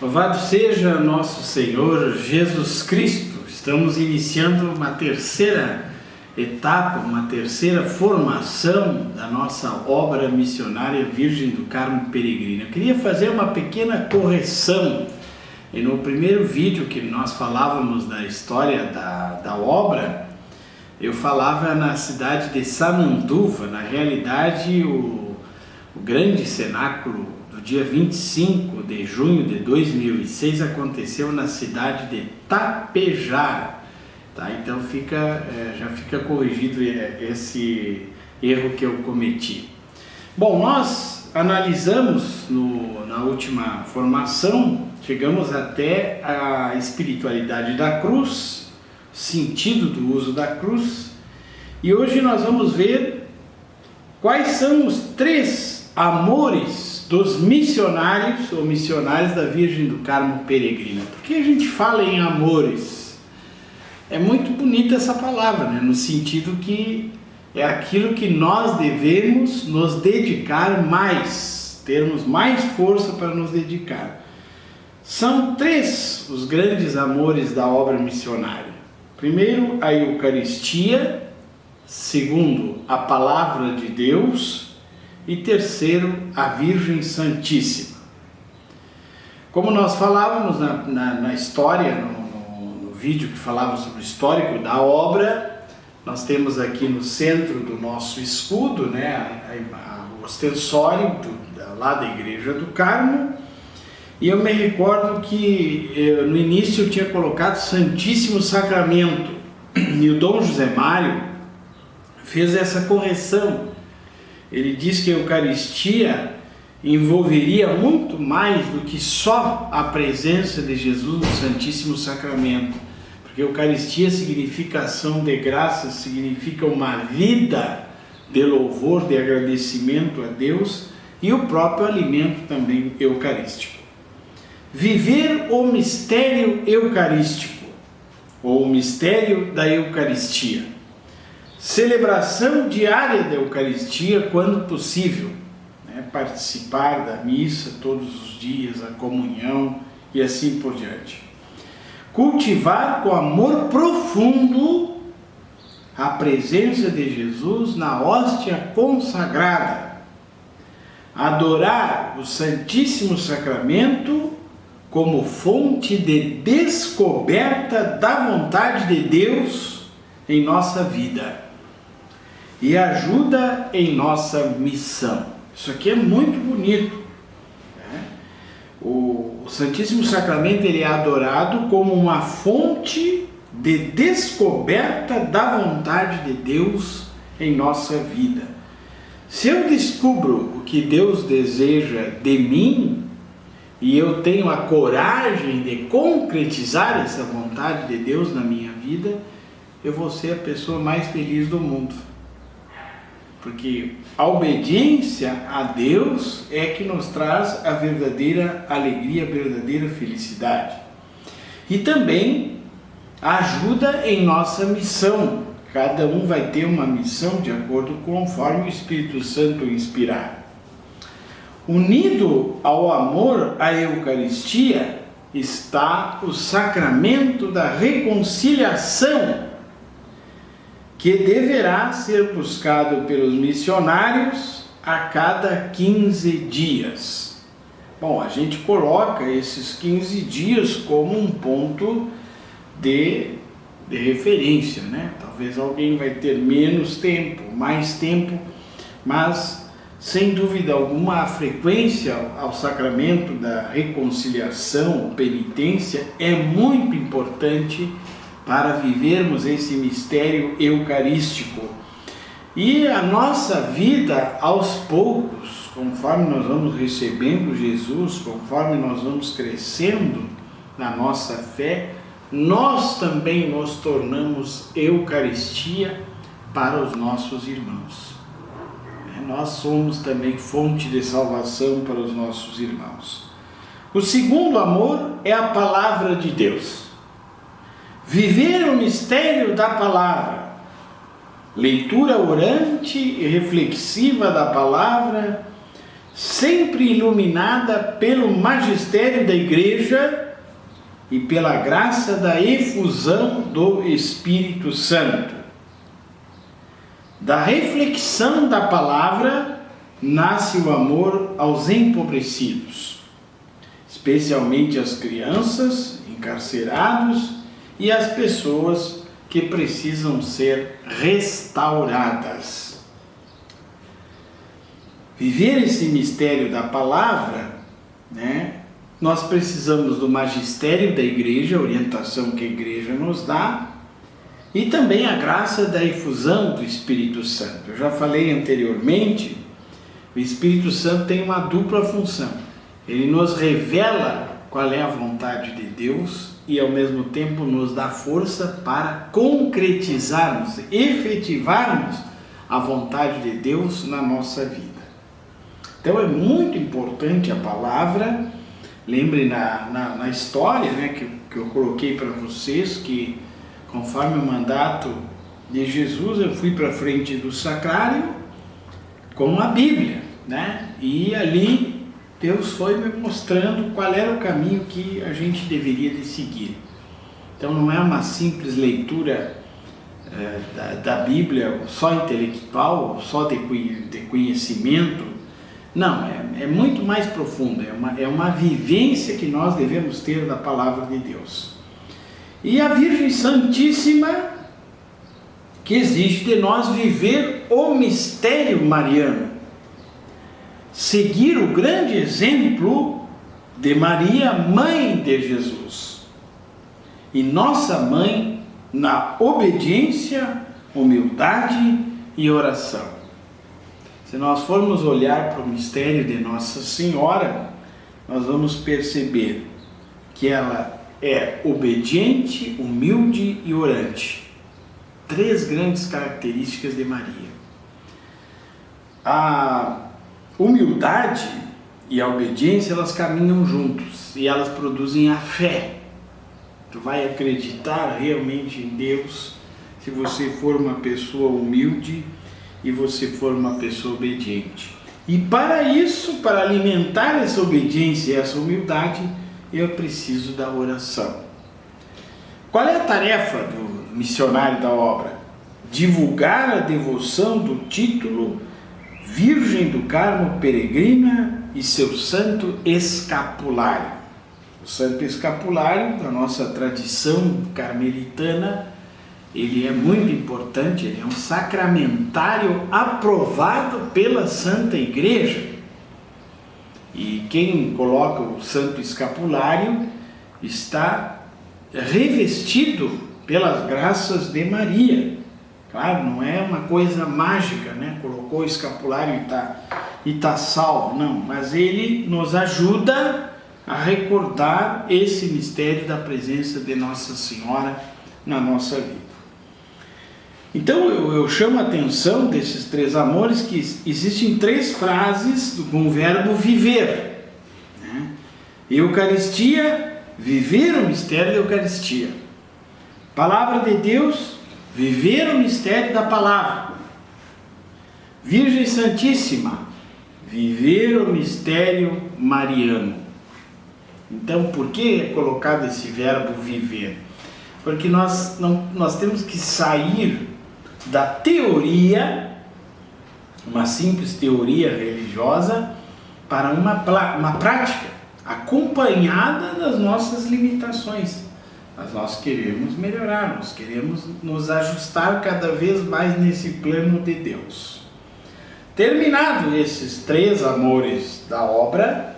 Louvado seja nosso Senhor Jesus Cristo. Estamos iniciando uma terceira etapa, uma terceira formação da nossa obra missionária Virgem do Carmo Peregrina. Eu queria fazer uma pequena correção. E no primeiro vídeo que nós falávamos da história da obra, eu falava na cidade de Sananduva. Na realidade, o grande cenáculo do dia 25 de junho de 2006 aconteceu na cidade de Tapejara. Tá? Então já fica corrigido esse erro que eu cometi. Bom, nós analisamos na última formação, chegamos até a espiritualidade da cruz, sentido do uso da cruz, e hoje nós vamos ver quais são os 3 amores dos missionários ou missionários da Virgem do Carmo Peregrina. Por que a gente fala em amores? É muito bonita essa palavra, né? No sentido que é aquilo que nós devemos nos dedicar mais, termos mais força para nos dedicar. São 3 os grandes amores da obra missionária. Primeiro, a Eucaristia. Segundo, a Palavra de Deus. E terceiro, a Virgem Santíssima. Como nós falávamos na história, no vídeo que falava sobre o histórico da obra, nós temos aqui no centro do nosso escudo, né, o ostensório lá da Igreja do Carmo. E eu me recordo que no início eu tinha colocado Santíssimo Sacramento, e o Dom José Mário fez essa correção. Ele diz que a Eucaristia envolveria muito mais do que só a presença de Jesus no Santíssimo Sacramento, porque a Eucaristia significa ação de graças, significa uma vida de louvor, de agradecimento a Deus, e o próprio alimento também eucarístico. Viver o mistério eucarístico, ou o mistério da Eucaristia. Celebração diária da Eucaristia quando possível, né? Participar da missa todos os dias, a comunhão e assim por diante. Cultivar com amor profundo a presença de Jesus na hóstia consagrada. Adorar o Santíssimo Sacramento como fonte de descoberta da vontade de Deus em nossa vida e ajuda em nossa missão. Isso aqui é muito bonito, né? O Santíssimo Sacramento ele é adorado como uma fonte de descoberta da vontade de Deus em nossa vida. Se eu descubro o que Deus deseja de mim e eu tenho a coragem de concretizar essa vontade de Deus na minha vida, eu vou ser a pessoa mais feliz do mundo. Porque a obediência a Deus é que nos traz a verdadeira alegria, a verdadeira felicidade. E também ajuda em nossa missão. Cada um vai ter uma missão de acordo conforme o Espírito Santo inspirar. Unido ao amor à Eucaristia está o sacramento da reconciliação, que deverá ser buscado pelos missionários a cada 15 dias. Bom, a gente coloca esses 15 dias como um ponto de referência, né? Talvez alguém vai ter menos tempo, mais tempo, mas sem dúvida alguma a frequência ao sacramento da reconciliação, penitência, é muito importante para vivermos esse mistério eucarístico. E a nossa vida, aos poucos, conforme nós vamos recebendo Jesus, conforme nós vamos crescendo na nossa fé, nós também nos tornamos Eucaristia para os nossos irmãos. Nós somos também fonte de salvação para os nossos irmãos. O segundo amor é a Palavra de Deus. Viver o mistério da palavra, leitura orante e reflexiva da palavra, sempre iluminada pelo magistério da Igreja e pela graça da efusão do Espírito Santo. Da reflexão da palavra nasce o amor aos empobrecidos, especialmente as crianças, encarcerados e as pessoas que precisam ser restauradas. Viver esse mistério da palavra, nós precisamos do magistério da igreja, a orientação que a igreja nos dá, e também a graça da efusão do Espírito Santo. Eu já falei anteriormente, o Espírito Santo tem uma dupla função. Ele nos revela qual é a vontade de Deus e ao mesmo tempo nos dá força para concretizarmos, efetivarmos a vontade de Deus na nossa vida. Então é muito importante a palavra. Lembre na história que eu coloquei para vocês, que conforme o mandato de Jesus, eu fui para frente do sacrário com a Bíblia, e ali Deus foi me mostrando qual era o caminho que a gente deveria de seguir. Então não é uma simples leitura da Bíblia só intelectual, só de conhecimento. Não, é muito mais profundo, é uma vivência que nós devemos ter da palavra de Deus. E a Virgem Santíssima, que exige de nós viver o mistério mariano, seguir o grande exemplo de Maria, mãe de Jesus, e nossa mãe na obediência, humildade e oração. Se nós formos olhar para o mistério de Nossa Senhora, nós vamos perceber que ela é obediente, humilde e orante. 3 grandes características de Maria. A humildade e a obediência, elas caminham juntos e elas produzem a fé. Tu vai acreditar realmente em Deus se você for uma pessoa humilde e você for uma pessoa obediente. E para isso, para alimentar essa obediência e essa humildade, eu preciso da oração. Qual é a tarefa do missionário da obra? Divulgar a devoção do título Virgem do Carmo Peregrina e seu santo escapulário. O santo escapulário, da nossa tradição carmelitana, ele é muito importante, ele é um sacramentário aprovado pela Santa Igreja. E quem coloca o santo escapulário está revestido pelas graças de Maria. Claro, não é uma coisa mágica, colocou o escapulário e tá salvo, não, mas ele nos ajuda a recordar esse mistério da presença de Nossa Senhora na nossa vida. Então eu chamo a atenção desses 3 amores, que existem 3 frases com o verbo viver. Eucaristia, viver o mistério da Eucaristia. Palavra de Deus, viver o mistério da palavra. Virgem Santíssima, viver o mistério mariano. Então, por que é colocado esse verbo viver? Porque nós temos que sair da teoria, uma simples teoria religiosa, para uma prática acompanhada das nossas limitações. Mas nós queremos melhorar, nós queremos nos ajustar cada vez mais nesse plano de Deus. Terminado esses 3 amores da obra,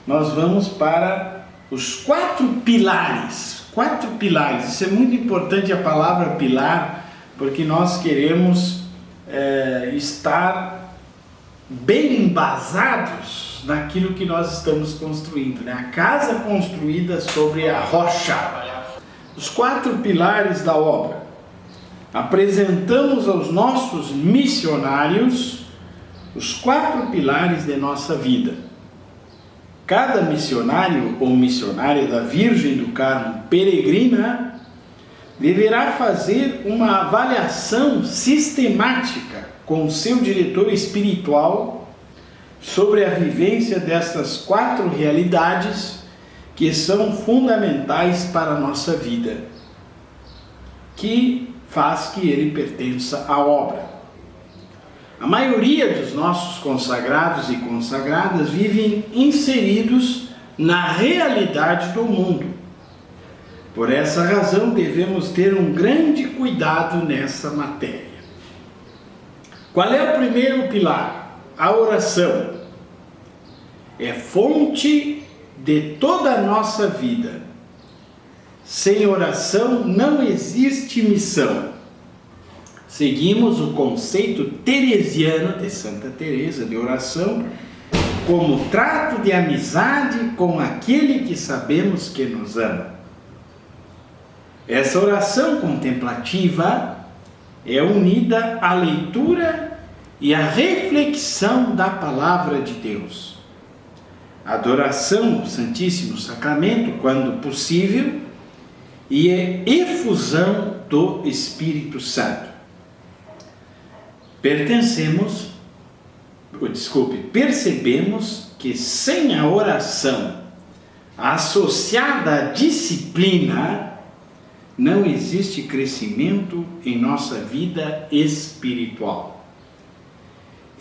nós vamos para os 4 pilares. 4 pilares, isso é muito importante, a palavra pilar, porque nós queremos estar bem embasados naquilo que nós estamos construindo, a casa construída sobre a rocha. Os 4 pilares da obra. Apresentamos aos nossos missionários os 4 pilares de nossa vida. Cada missionário ou missionária da Virgem do Carmo Peregrina deverá fazer uma avaliação sistemática com o seu diretor espiritual sobre a vivência dessas 4 realidades que são fundamentais para a nossa vida, que faz que ele pertença à obra. A maioria dos nossos consagrados e consagradas vivem inseridos na realidade do mundo. Por essa razão, devemos ter um grande cuidado nessa matéria. Qual é o primeiro pilar? A oração. É fonte de toda a nossa vida. Sem oração não existe missão. Seguimos o conceito teresiano de Santa Teresa de oração como trato de amizade com aquele que sabemos que nos ama. Essa oração contemplativa é unida à leitura e à reflexão da palavra de Deus. Adoração ao Santíssimo Sacramento, quando possível, e efusão do Espírito Santo. Percebemos que sem a oração associada à disciplina, não existe crescimento em nossa vida espiritual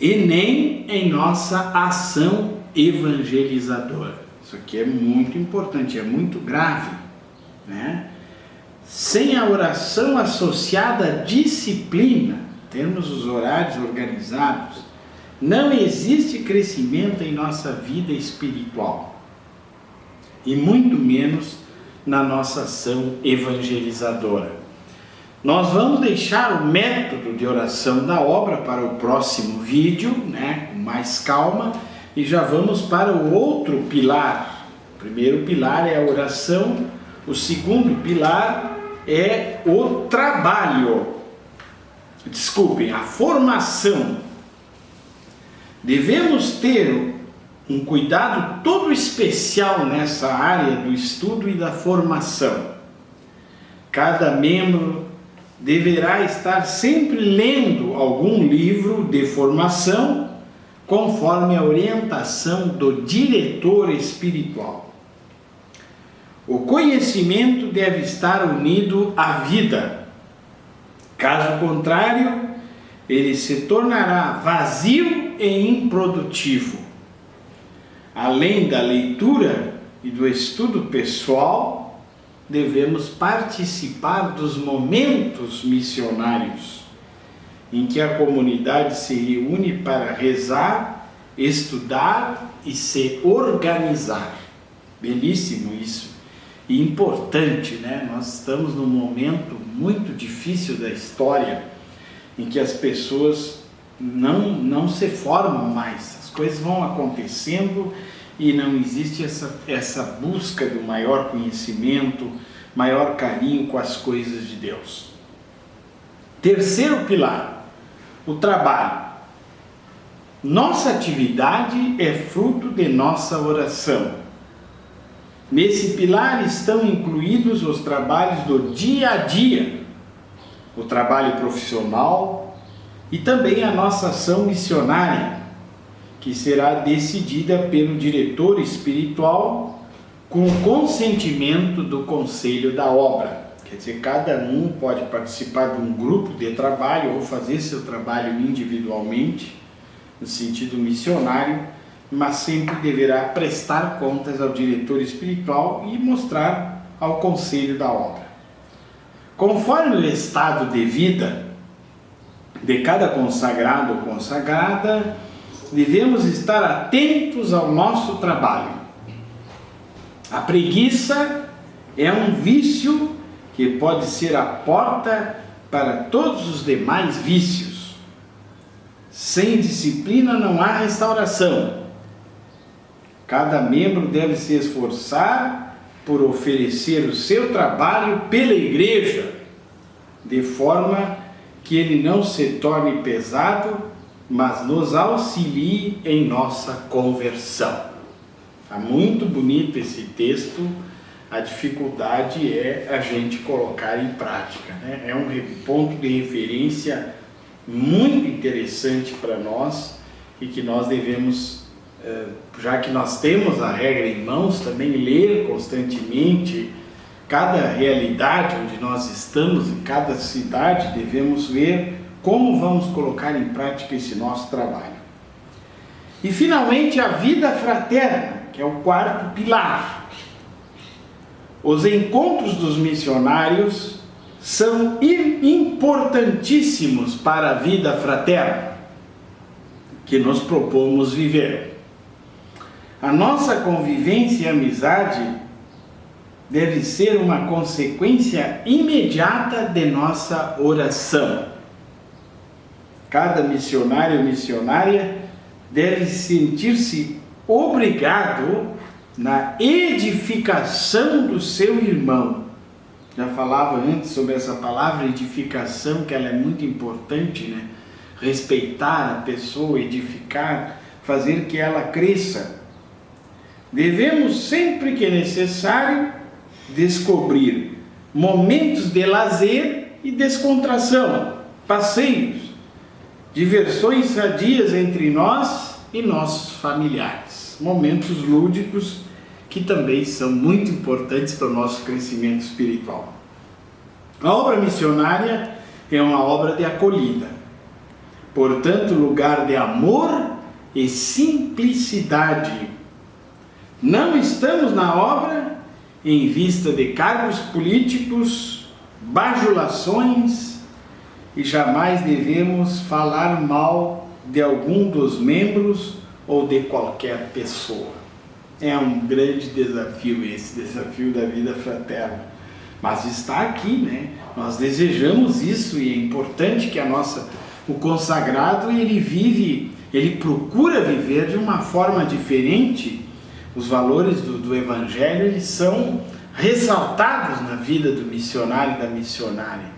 e nem em nossa ação evangelizadora. Isso aqui é muito importante, é muito grave, né? Sem a oração associada à disciplina, temos os horários organizados, não existe crescimento em nossa vida espiritual e muito menos na nossa ação evangelizadora. Nós vamos deixar o método de oração da obra para o próximo vídeo, né, com mais calma, e já vamos para o outro pilar. O primeiro pilar é a oração, o segundo pilar é o trabalho. A formação. Devemos ter um cuidado todo especial nessa área do estudo e da formação. Cada membro deverá estar sempre lendo algum livro de formação, conforme a orientação do diretor espiritual. O conhecimento deve estar unido à vida. Caso contrário, ele se tornará vazio e improdutivo. Além da leitura e do estudo pessoal, devemos participar dos momentos missionários, em que a comunidade se reúne para rezar, estudar e se organizar. Belíssimo isso. E importante, né? Nós estamos num momento muito difícil da história em que as pessoas não se formam mais, as coisas vão acontecendo e não existe essa busca do maior conhecimento, maior carinho com as coisas de Deus. Terceiro pilar, o trabalho. Nossa atividade é fruto de nossa oração. Nesse pilar estão incluídos os trabalhos do dia a dia, o trabalho profissional e também a nossa ação missionária, que será decidida pelo diretor espiritual com o consentimento do conselho da obra. Quer dizer, cada um pode participar de um grupo de trabalho ou fazer seu trabalho individualmente, no sentido missionário, mas sempre deverá prestar contas ao diretor espiritual e mostrar ao conselho da obra. Conforme o estado de vida de cada consagrado ou consagrada, devemos estar atentos ao nosso trabalho. A preguiça é um vício que pode ser a porta para todos os demais vícios. Sem disciplina não há restauração. Cada membro deve se esforçar por oferecer o seu trabalho pela igreja, de forma que ele não se torne pesado, mas nos auxilie em nossa conversão. Está muito bonito esse texto, a dificuldade é a gente colocar em prática, né? É um ponto de referência muito interessante para nós e que nós devemos já que nós temos a regra em mãos, também ler constantemente cada realidade onde nós estamos, em cada cidade, devemos ver como vamos colocar em prática esse nosso trabalho. E finalmente a vida fraterna, que é o quarto pilar. Os encontros dos missionários são importantíssimos para a vida fraterna que nos propomos viver. A nossa convivência e amizade deve ser uma consequência imediata de nossa oração. Cada missionário ou missionária deve sentir-se obrigado na edificação do seu irmão. Já falava antes sobre essa palavra edificação, que ela é muito importante, né? Respeitar a pessoa, edificar, fazer que ela cresça. Devemos, sempre que necessário, descobrir momentos de lazer e descontração, passeios, diversões sadias entre nós e nossos familiares, momentos lúdicos que também são muito importantes para o nosso crescimento espiritual. A obra missionária é uma obra de acolhida, portanto, lugar de amor e simplicidade. Não estamos na obra em vista de cargos políticos, bajulações, e jamais devemos falar mal de algum dos membros ou de qualquer pessoa. É um grande desafio esse, desafio da vida fraterna. Mas está aqui, né? Nós desejamos isso e é importante que o consagrado, ele procura viver de uma forma diferente. Os valores do Evangelho, eles são ressaltados na vida do missionário e da missionária.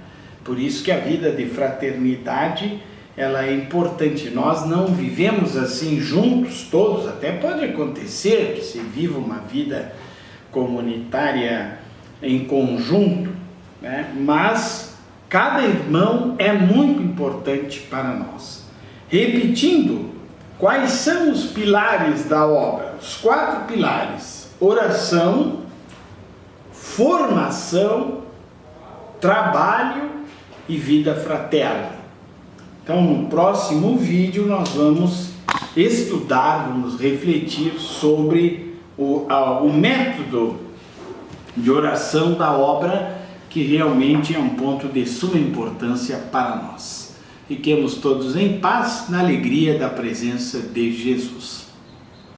Por isso que a vida de fraternidade, ela é importante. Nós não vivemos assim juntos todos, até pode acontecer que se viva uma vida comunitária em conjunto, né? Mas cada irmão é muito importante para nós. Repetindo, quais são os pilares da obra? Os 4 pilares: oração, formação, trabalho e vida fraterna. Então, no próximo vídeo nós vamos estudar, vamos refletir sobre o método de oração da obra, que realmente é um ponto de suma importância para nós. Fiquemos todos em paz, na alegria da presença de Jesus.